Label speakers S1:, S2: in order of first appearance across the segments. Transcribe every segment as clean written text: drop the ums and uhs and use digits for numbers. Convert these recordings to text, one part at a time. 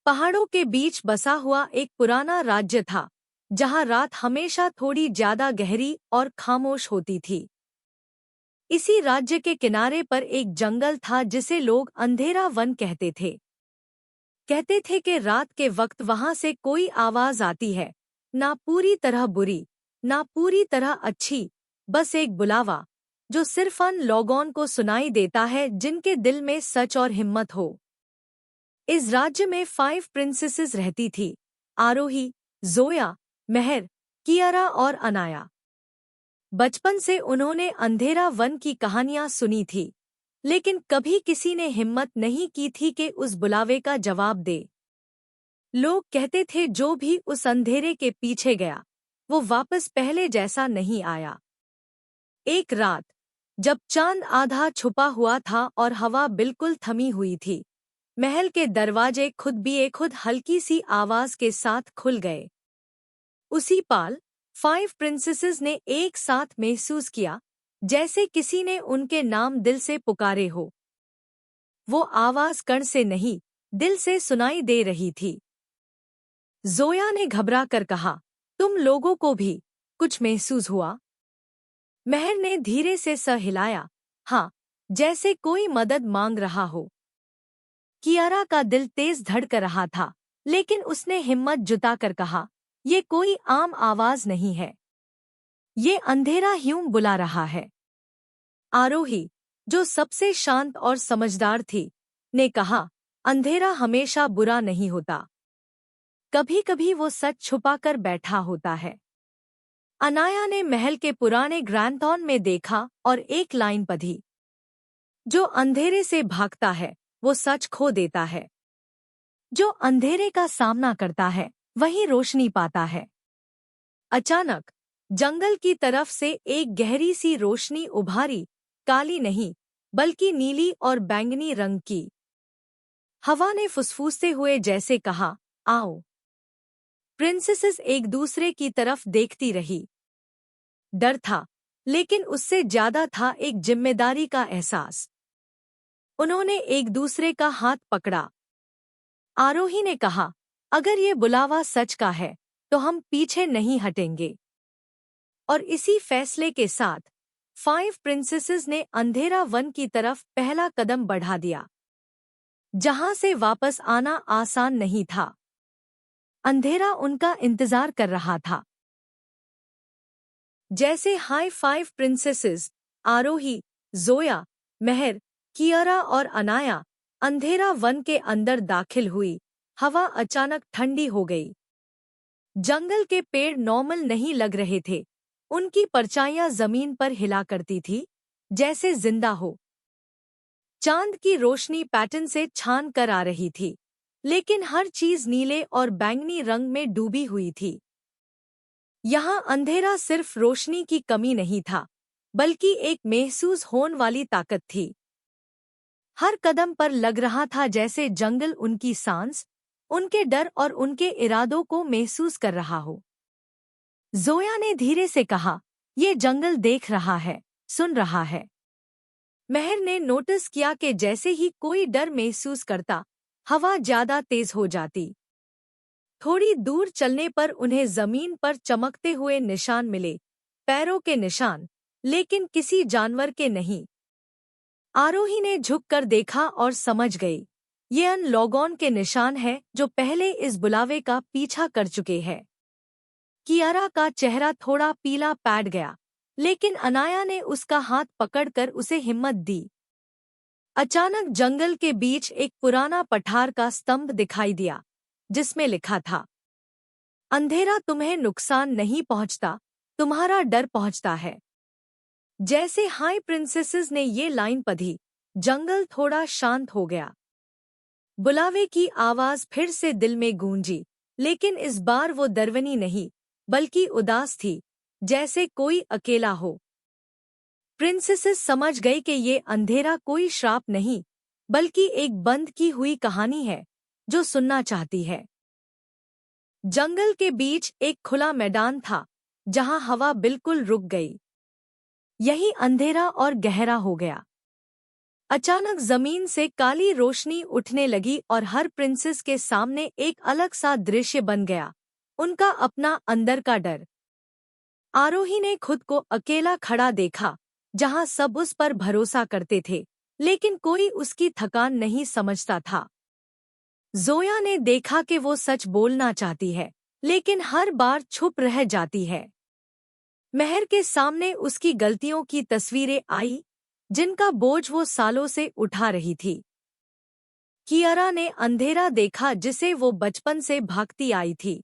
S1: पहाड़ों के बीच बसा हुआ एक पुराना राज्य था, जहां रात हमेशा थोड़ी ज्यादा गहरी और खामोश होती थी। इसी राज्य के किनारे पर एक जंगल था जिसे लोग अंधेरा वन कहते थे। कहते थे कि रात के वक्त वहां से कोई आवाज आती है, ना पूरी तरह बुरी, ना पूरी तरह अच्छी, बस एक बुलावा, जो सिर्फ उन लोगों को सुनाई देता है जिनके दिल में सच और हिम्मत हो। इस राज्य में 5 प्रिंसेसेस रहती थी, आरोही, जोया, मेहर, कियारा और अनाया। बचपन से उन्होंने अंधेरा वन की कहानियां सुनी थी, लेकिन कभी किसी ने हिम्मत नहीं की थी कि उस बुलावे का जवाब दे। लोग कहते थे जो भी उस अंधेरे के पीछे गया, वो वापस पहले जैसा नहीं आया। एक रात, जब चांद आधा छुपा हुआ था और हवा बिल्कुल थमी हुई थी, महल के दरवाजे खुद हल्की सी आवाज के साथ खुल गए। उसी पाल 5 प्रिंसेसेस ने एक साथ महसूस किया, जैसे किसी ने उनके नाम दिल से पुकारे हो। वो आवाज कण से नहीं, दिल से सुनाई दे रही थी। जोया ने घबरा कर कहा, तुम लोगों को भी कुछ महसूस हुआ? महर ने धीरे से सर हिलाया, हाँ, जैसे कोई मदद मांग रहा हो। कियारा का दिल तेज धड़क रहा था, लेकिन उसने हिम्मत जुटाकर कहा, ये कोई आम आवाज नहीं है। ये अंधेरा यूं बुला रहा है। आरोही, जो सबसे शांत और समझदार थी, ने कहा, अंधेरा हमेशा बुरा नहीं होता। कभी कभी वो सच छुपाकर बैठा होता है। अनाया ने महल के पुराने ग्रैंथॉन में देखा और एक लाइन पढ़ी, जो अंधेरे से भागता है, वो सच खो देता है। जो अंधेरे का सामना करता है, वही रोशनी पाता है। अचानक जंगल की तरफ से एक गहरी सी रोशनी उभारी, काली नहीं, बल्कि नीली और बैंगनी रंग की। हवा ने फुसफुसते हुए जैसे कहा, आओ। प्रिंसेसेस एक दूसरे की तरफ देखती रही। डर था, लेकिन उससे ज्यादा था एक जिम्मेदारी का एहसास। उन्होंने एक दूसरे का हाथ पकड़ा। आरोही ने कहा, अगर ये बुलावा सच का है, तो हम पीछे नहीं हटेंगे। और इसी फैसले के साथ 5 प्रिंसेसेस ने अंधेरा वन की तरफ पहला कदम बढ़ा दिया, जहां से वापस आना आसान नहीं था। अंधेरा उनका इंतजार कर रहा था। जैसे 5 प्रिंसेसेस, आरोही, जोया, मेहर, कियारा और अनाया, अंधेरा वन के अंदर दाखिल हुई, हवा अचानक ठंडी हो गई। जंगल के पेड़ नॉर्मल नहीं लग रहे थे, उनकी परछाइयां जमीन पर हिला करती थी, जैसे जिंदा हो। चांद की रोशनी पैटर्न से छान कर आ रही थी, लेकिन हर चीज नीले और बैंगनी रंग में डूबी हुई थी। यहाँ अंधेरा सिर्फ रोशनी की कमी नहीं था, बल्कि एक महसूस होने वाली ताकत थी। हर कदम पर लग रहा था जैसे जंगल उनकी सांस, उनके डर और उनके इरादों को महसूस कर रहा हो। जोया ने धीरे से कहा, ये जंगल देख रहा है, सुन रहा है। महर ने नोटिस किया कि जैसे ही कोई डर महसूस करता, हवा ज्यादा तेज हो जाती। थोड़ी दूर चलने पर उन्हें जमीन पर चमकते हुए निशान मिले, पैरों के निशान, लेकिन किसी जानवर के नहीं। आरोही ने झुककर देखा और समझ गई, ये उन लोगों के निशान हैं जो पहले इस बुलावे का पीछा कर चुके हैं। कियारा का चेहरा थोड़ा पीला पड़ गया, लेकिन अनाया ने उसका हाथ पकड़कर उसे हिम्मत दी। अचानक जंगल के बीच एक पुराना पठार का स्तंभ दिखाई दिया, जिसमें लिखा था, अंधेरा तुम्हें नुकसान नहीं पहुंचता, तुम्हारा डर पहुंचता है। जैसे 5 प्रिंसेसेस ने ये लाइन पढ़ी, जंगल थोड़ा शांत हो गया। बुलावे की आवाज फिर से दिल में गूंजी, लेकिन इस बार वो दरवनी नहीं, बल्कि उदास थी, जैसे कोई अकेला हो। प्रिंसेसेस समझ गई कि ये अंधेरा कोई श्राप नहीं, बल्कि एक बंद की हुई कहानी है, जो सुनना चाहती है। जंगल के बीच एक खुला मैदान था, जहां हवा बिल्कुल रुक गई। यही अंधेरा और गहरा हो गया। अचानक जमीन से काली रोशनी उठने लगी और हर प्रिंसेस के सामने एक अलग सा दृश्य बन गया, उनका अपना अंदर का डर। आरोही ने खुद को अकेला खड़ा देखा, जहां सब उस पर भरोसा करते थे, लेकिन कोई उसकी थकान नहीं समझता था। जोया ने देखा कि वो सच बोलना चाहती है, लेकिन हर बार चुप रह जाती है। महर के सामने उसकी गलतियों की तस्वीरें आई, जिनका बोझ वो सालों से उठा रही थी। कियारा ने अंधेरा देखा जिसे वो बचपन से भागती आई थी।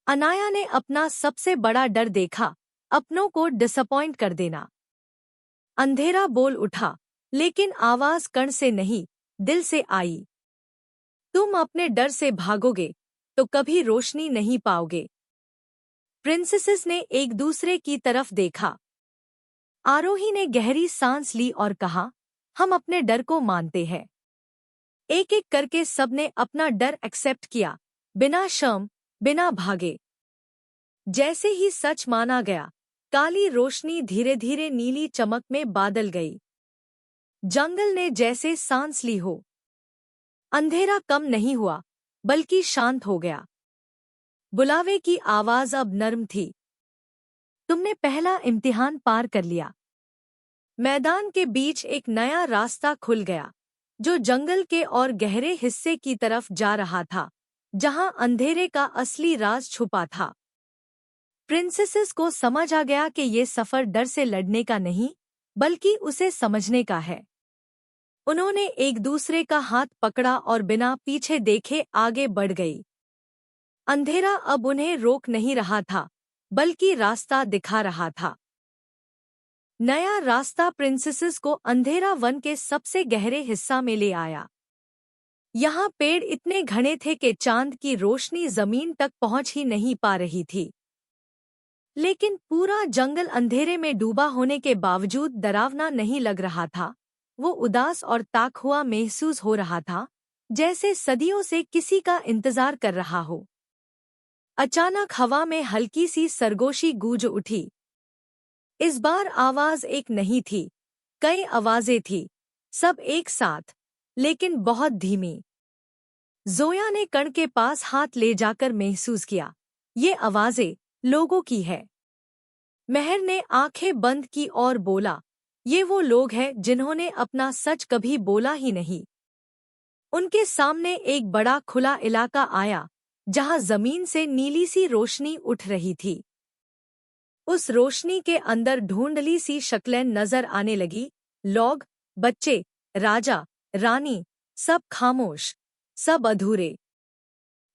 S1: अनाया ने अपना सबसे बड़ा डर देखा, अपनों को डिसअपॉइंट कर देना। अंधेरा बोल उठा, लेकिन आवाज कण से नहीं, दिल से आई। तुम अपने डर से भागोगे तो कभी रोशनी नहीं पाओगे। प्रिंसेसेस ने एक दूसरे की तरफ देखा। आरोही ने गहरी सांस ली और कहा, हम अपने डर को मानते हैं। एक एक करके सबने अपना डर एक्सेप्ट किया, बिना शर्म, बिना भागे। जैसे ही सच माना गया, काली रोशनी धीरे धीरे नीली चमक में बादल गई। जंगल ने जैसे सांस ली हो। अंधेरा कम नहीं हुआ, बल्कि शांत हो गया। बुलावे की आवाज अब नर्म थी। तुमने पहला इम्तिहान पार कर लिया। मैदान के बीच एक नया रास्ता खुल गया, जो जंगल के और गहरे हिस्से की तरफ जा रहा था, जहां अंधेरे का असली राज छुपा था। प्रिंसेसेस को समझ आ गया कि ये सफर डर से लड़ने का नहीं, बल्कि उसे समझने का है। उन्होंने एक दूसरे का हाथ पकड़ा और बिना पीछे देखे आगे बढ़ गई। अंधेरा अब उन्हें रोक नहीं रहा था, बल्कि रास्ता दिखा रहा था। नया रास्ता प्रिंसेसेस को अंधेरा वन के सबसे गहरे हिस्सा में ले आया। यहाँ पेड़ इतने घने थे कि चांद की रोशनी जमीन तक पहुंच ही नहीं पा रही थी। लेकिन पूरा जंगल अंधेरे में डूबा होने के बावजूद डरावना नहीं लग रहा था। वो उदास और ताक हुआ महसूस हो रहा था, जैसे सदियों से किसी का इंतजार कर रहा हो। अचानक हवा में हल्की सी सरगोशी गूंज उठी। इस बार आवाज एक नहीं थी, कई आवाजें थी, सब एक साथ, लेकिन बहुत धीमी। जोया ने कण के पास हाथ ले जाकर महसूस किया, ये आवाजें लोगों की है। महर ने आंखें बंद की और बोला, ये वो लोग हैं जिन्होंने अपना सच कभी बोला ही नहीं। उनके सामने एक बड़ा खुला इलाका आया, जहां जमीन से नीली सी रोशनी उठ रही थी। उस रोशनी के अंदर ढूंढली सी शक्लें नजर आने लगी, लोग, बच्चे, राजा, रानी, सब खामोश, सब अधूरे।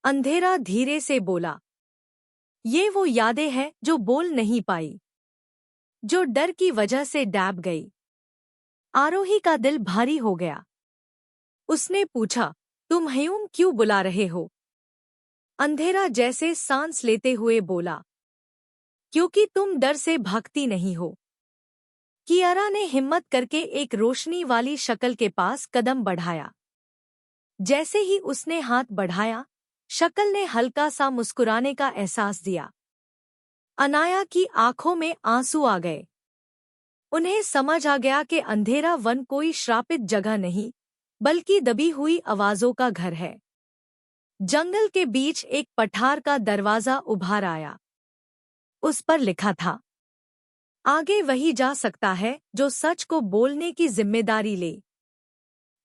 S1: अंधेरा धीरे से बोला, ये वो यादें हैं जो बोल नहीं पाई, जो डर की वजह से डैब गई। आरोही का दिल भारी हो गया। उसने पूछा, तुम हयूम क्यों बुला रहे हो? अंधेरा जैसे सांस लेते हुए बोला, क्योंकि तुम डर से भागती नहीं हो। कियारा ने हिम्मत करके एक रोशनी वाली शक्ल के पास कदम बढ़ाया। जैसे ही उसने हाथ बढ़ाया, शक्ल ने हल्का सा मुस्कुराने का एहसास दिया। अनाया की आंखों में आंसू आ गए। उन्हें समझ आ गया कि अंधेरा वन कोई श्रापित जगह नहीं, बल्कि दबी हुई आवाजों का घर है। जंगल के बीच एक पठार का दरवाजा उभार आया। उस पर लिखा था, आगे वही जा सकता है जो सच को बोलने की जिम्मेदारी ले।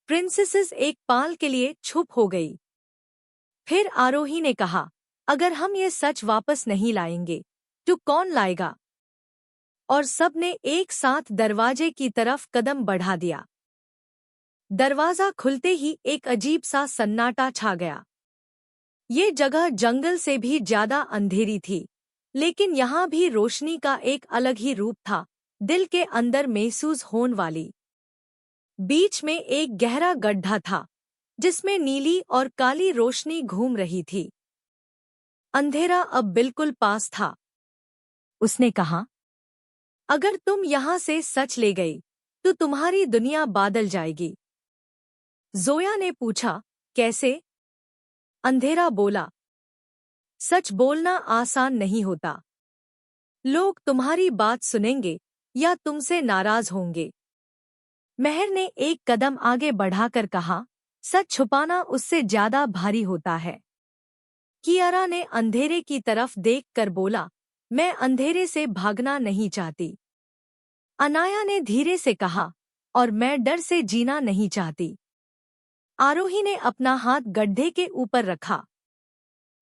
S1: प्रिंसेसेस एक पाल के लिए चुप हो गई। फिर आरोही ने कहा, अगर हम ये सच वापस नहीं लाएंगे, तो कौन लाएगा? और सबने एक साथ दरवाजे की तरफ कदम बढ़ा दिया। दरवाजा खुलते ही एक अजीब सा सन्नाटा छा गया। ये जगह जंगल से भी ज्यादा अंधेरी थी, लेकिन यहाँ भी रोशनी का एक अलग ही रूप था, दिल के अंदर महसूस होने वाली। बीच में एक गहरा गड्ढा था, जिसमें नीली और काली रोशनी घूम रही थी। अंधेरा अब बिल्कुल पास था। उसने कहा, अगर तुम यहाँ से सच ले गई, तो तुम्हारी दुनिया बादल जाएगी। जोया ने पूछा, कैसे? अंधेरा बोला, सच बोलना आसान नहीं होता। लोग तुम्हारी बात सुनेंगे या तुमसे नाराज होंगे। महर ने एक कदम आगे बढ़ाकर कहा, सच छुपाना उससे ज्यादा भारी होता है। कियारा ने अंधेरे की तरफ देखकर बोला, मैं अंधेरे से भागना नहीं चाहती। अनाया ने धीरे से कहा, और मैं डर से जीना नहीं चाहती। आरोही ने अपना हाथ गड्ढे के ऊपर रखा।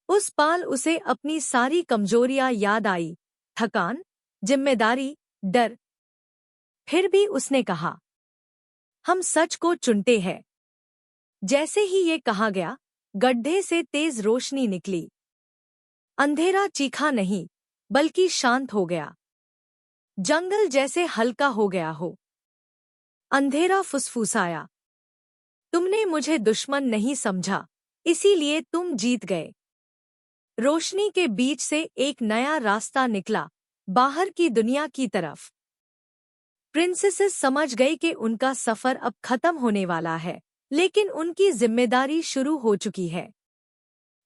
S1: उस पाल उसे अपनी सारी कमजोरियां याद आई, थकान, जिम्मेदारी, डर। फिर भी उसने कहा, हम सच को चुनते हैं। जैसे ही ये कहा गया, गड्ढे से तेज रोशनी निकली। अंधेरा चीखा नहीं, बल्कि शांत हो गया। जंगल जैसे हल्का हो गया हो। अंधेरा फुसफुसाया, तुमने मुझे दुश्मन नहीं समझा, इसीलिए तुम जीत गए। रोशनी के बीच से एक नया रास्ता निकला, बाहर की दुनिया की तरफ। प्रिंसेसेस समझ गई कि उनका सफर अब खत्म होने वाला है, लेकिन उनकी जिम्मेदारी शुरू हो चुकी है।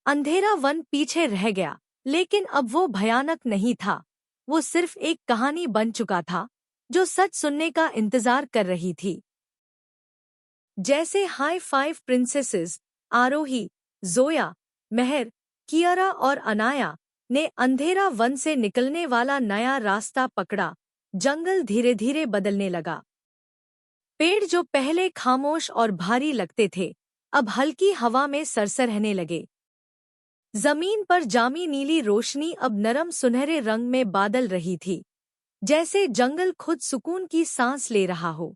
S1: अंधेरा वन पीछे रह गया, लेकिन अब वो भयानक नहीं था। वो सिर्फ एक कहानी बन चुका था, जो सच सुनने का इंतजार कर रही थी। जैसे हाई फाइव प्रिंसेसेस आरोही, जोया, महर, कियारा और अनाया ने अंधेरा वन से निकलने वाला नया रास्ता पकड़ा, जंगल धीरे धीरे बदलने लगा। पेड़ जो पहले खामोश और भारी लगते थे, अब हल्की हवा में सरसराने लगे। जमीन पर जामी नीली रोशनी अब नरम सुनहरे रंग में बादल रही थी, जैसे जंगल खुद सुकून की सांस ले रहा हो।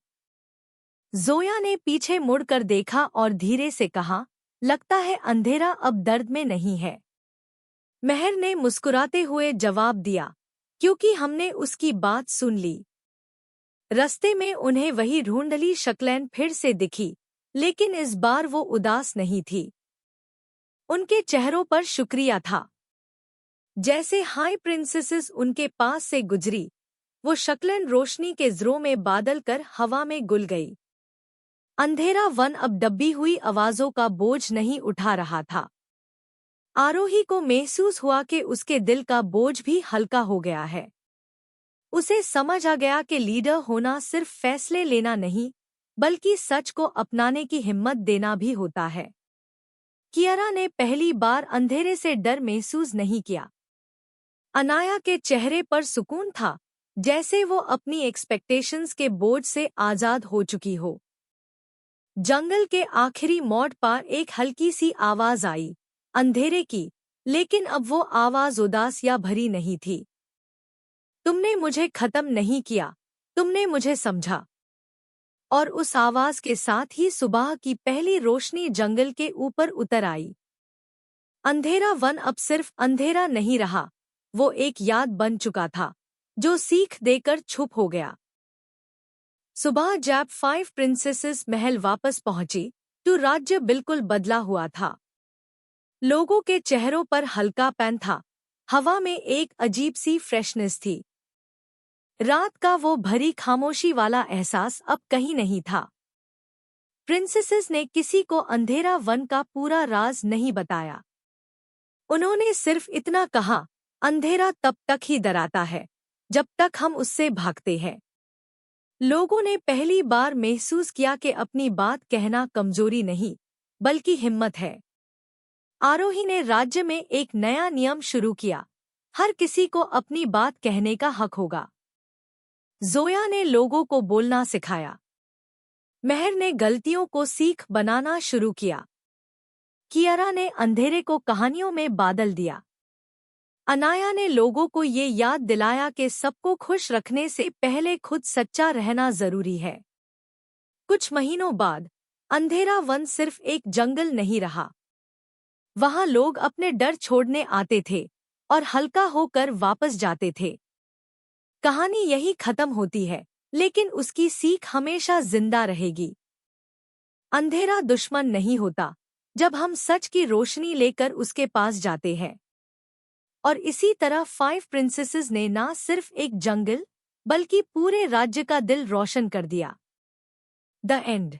S1: जोया ने पीछे मुड़कर देखा और धीरे से कहा, लगता है अंधेरा अब दर्द में नहीं है। महर ने मुस्कुराते हुए जवाब दिया, क्योंकि हमने उसकी बात सुन ली। रस्ते में उन्हें वही ढूंढली शक्लें फिर से दिखी, लेकिन इस बार वो उदास नहीं थी। उनके चेहरों पर शुक्रिया था। जैसे हाई प्रिंसेसेस उनके पास से गुजरी, वो शक्लें रोशनी के ज़रों में बादल कर हवा में गुल गई। अंधेरा वन अब दबी हुई आवाज़ों का बोझ नहीं उठा रहा था। आरोही को महसूस हुआ कि उसके दिल का बोझ भी हल्का हो गया है। उसे समझ आ गया कि लीडर होना सिर्फ फैसले लेना नहीं, बल्कि सच को अपनाने की हिम्मत देना भी होता है। कियारा ने पहली बार अंधेरे से डर महसूस नहीं किया। अनाया के चेहरे पर सुकून था, जैसे वो अपनी एक्सपेक्टेशंस के बोझ से आज़ाद हो चुकी हो। जंगल के आखिरी मोड़ पर एक हल्की सी आवाज आई, अंधेरे की, लेकिन अब वो आवाज उदास या भरी नहीं थी। तुमने मुझे खत्म नहीं किया, तुमने मुझे समझा। और उस आवाज के साथ ही सुबह की पहली रोशनी जंगल के ऊपर उतर आई। अंधेरा वन अब सिर्फ अंधेरा नहीं रहा, वो एक याद बन चुका था, जो सीख देकर चुप हो गया। सुबह जब 5 प्रिंसेसेस महल वापस पहुंची, तो राज्य बिल्कुल बदला हुआ था। लोगों के चेहरों पर हल्कापन था, हवा में एक अजीब सी फ्रेशनेस थी। रात का वो भरी खामोशी वाला एहसास अब कहीं नहीं था। प्रिंसेसेस ने किसी को अंधेरा वन का पूरा राज नहीं बताया। उन्होंने सिर्फ इतना कहा, अंधेरा तब तक ही डराता है, जब तक हम उससे भागते हैं। लोगों ने पहली बार महसूस किया कि अपनी बात कहना कमजोरी नहीं, बल्कि हिम्मत है। आरोही ने राज्य में एक नया नियम शुरू किया, हर किसी को अपनी बात कहने का हक होगा। जोया ने लोगों को बोलना सिखाया। महर ने गलतियों को सीख बनाना शुरू किया। कियारा ने अंधेरे को कहानियों में बादल दिया। अनाया ने लोगों को ये याद दिलाया कि सबको खुश रखने से पहले खुद सच्चा रहना जरूरी है। कुछ महीनों बाद अंधेरा वन सिर्फ एक जंगल नहीं रहा। वहां लोग अपने डर छोड़ने आते थे और हल्का होकर वापस जाते थे। कहानी यही खत्म होती है, लेकिन उसकी सीख हमेशा जिंदा रहेगी। अंधेरा दुश्मन नहीं होता, जब हम सच की रोशनी लेकर उसके पास जाते हैं। और इसी तरह 5 प्रिंसेसेस ने ना सिर्फ एक जंगल, बल्कि पूरे राज्य का दिल रोशन कर दिया। The end.